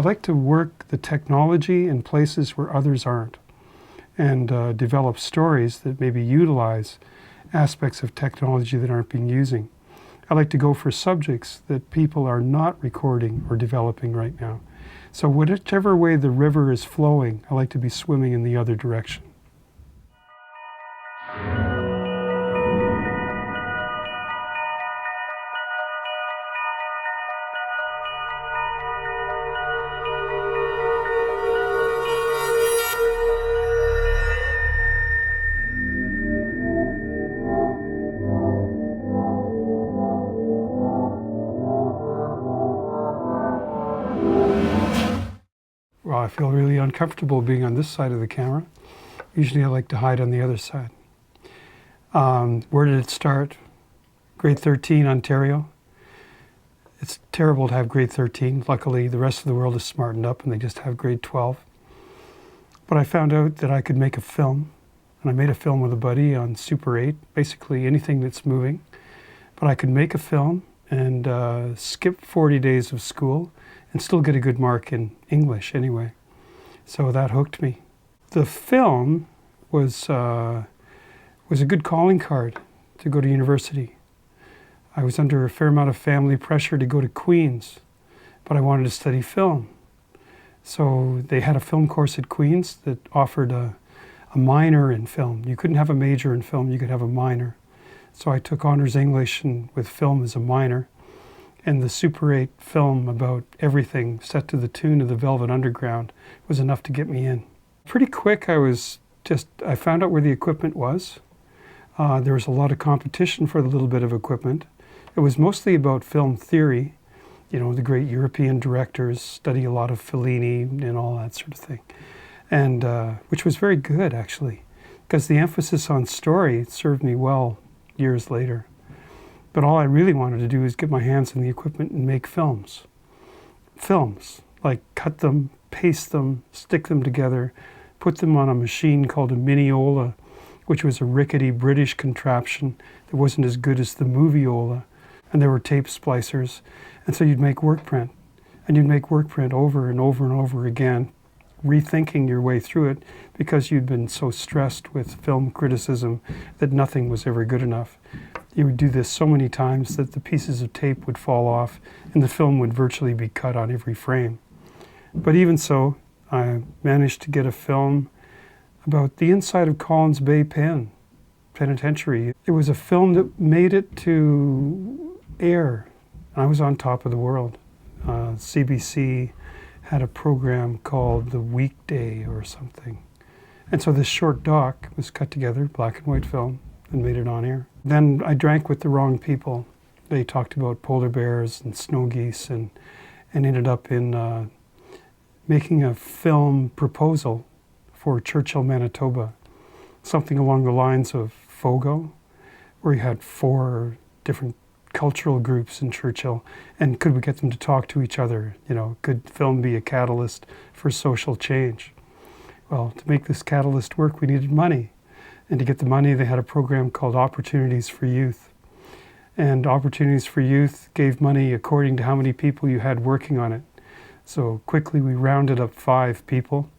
I like to work the technology in places where others aren't, and develop stories that maybe utilize aspects of technology that aren't being using. I like to go for subjects that people are not recording or developing right now. So whichever way the river is flowing, I like to be swimming in the other direction. Well, I feel really uncomfortable being on this side of the camera. Usually I like to hide on the other side. Where did it start? Grade 13, Ontario. It's terrible to have grade 13. Luckily, the rest of the world is smartened up and they just have grade 12. But I found out that I could make a film. And I made a film with a buddy on Super 8, basically anything that's moving. But I could make a film and skip 40 days of school and still get a good mark in English anyway. So that hooked me. The film was a good calling card to go to university. I was under a fair amount of family pressure to go to Queen's, but I wanted to study film. So they had a film course at Queen's that offered a minor in film. You couldn't have a major in film, you could have a minor. So I took honors English and with film as a minor. And the Super 8 film about everything set to the tune of the Velvet Underground was enough to get me in. Pretty quick, I found out where the equipment was. There was a lot of competition for the little bit of equipment. It was mostly about film theory. You know, the great European directors study a lot of Fellini and all that sort of thing. And which was very good, actually, because the emphasis on story served me well years later. But all I really wanted to do is get my hands on the equipment and make films. Films, like cut them, paste them, stick them together, put them on a machine called a Mineola, which was a rickety British contraption that wasn't as good as the Movieola. And there were tape splicers. And so you'd make work print. And you'd make work print over and over and over again, rethinking your way through it because you'd been so stressed with film criticism that nothing was ever good enough. You would do this so many times that the pieces of tape would fall off and the film would virtually be cut on every frame. But even so, I managed to get a film about the inside of Collins Bay Penitentiary. It was a film that made it to air. I was on top of the world. CBC had a program called The Weekday or something. And so this short doc was cut together, black and white film, and made it on air. Then I drank with the wrong people. They talked about polar bears and snow geese and ended up in making a film proposal for Churchill, Manitoba. Something along the lines of FOGO, where you had 4 different cultural groups in Churchill, and could we get them to talk to each other? You know, could film be a catalyst for social change? Well, to make this catalyst work, we needed money. And to get the money, they had a program called Opportunities for Youth. And Opportunities for Youth gave money according to how many people you had working on it. So quickly we rounded up 5 people,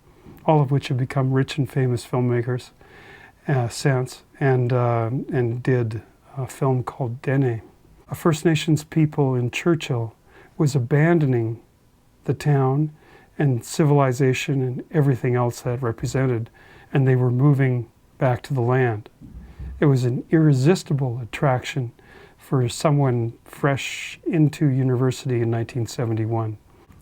all of which have become rich and famous filmmakers since, and did a film called Dene. A First Nations people in Churchill was abandoning the town and civilization and everything else that represented, and they were moving back to the land. It was an irresistible attraction for someone fresh into university in 1971.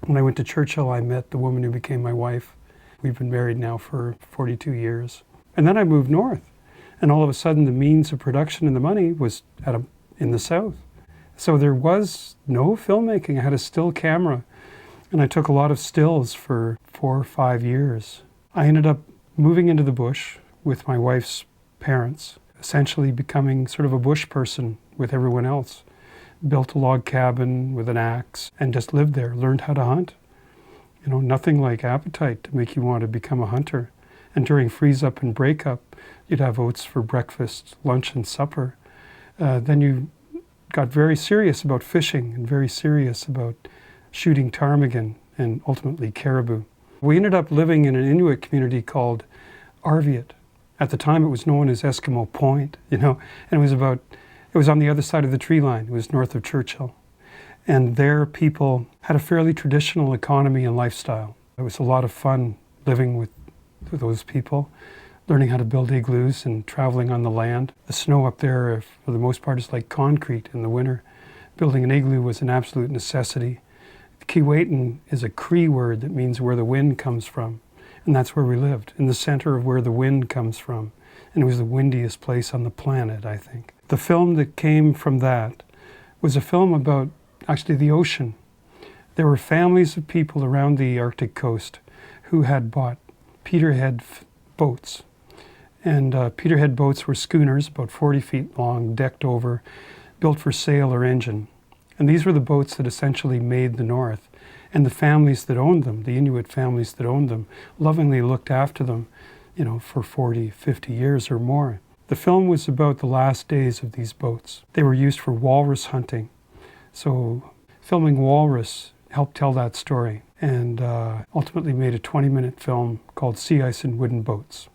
When I went to Churchill, I met the woman who became my wife. We've been married now for 42 years. And then I moved north, and all of a sudden the means of production and the money was in the south. So there was no filmmaking. I had a still camera, and I took a lot of stills for 4 or 5 years. I ended up moving into the bush with my wife's parents, essentially becoming sort of a bush person with everyone else. Built a log cabin with an axe and just lived there, learned how to hunt. You know, nothing like appetite to make you want to become a hunter. And during freeze up and break up, you'd have oats for breakfast, lunch, and supper. Then you got very serious about fishing and very serious about shooting ptarmigan and ultimately caribou. We ended up living in an Inuit community called Arviat. At the time it was known as Eskimo Point, and it was on the other side of the tree line. It was north of Churchill. And there people had a fairly traditional economy and lifestyle. It was a lot of fun living with those people, learning how to build igloos and traveling on the land. The snow up there, for the most part, is like concrete in the winter. Building an igloo was an absolute necessity. Keewatin is a Cree word that means where the wind comes from. And that's where we lived, in the center of where the wind comes from. And it was the windiest place on the planet, I think. The film that came from that was a film about actually the ocean. There were families of people around the Arctic coast who had bought Peterhead boats. And Peterhead boats were schooners, about 40 feet long, decked over, built for sail or engine. And these were the boats that essentially made the North. And the families that owned them, the Inuit families that owned them, lovingly looked after them, for 40, 50 years or more. The film was about the last days of these boats. They were used for walrus hunting. So filming walrus helped tell that story, and ultimately made a 20-minute film called Sea Ice and Wooden Boats.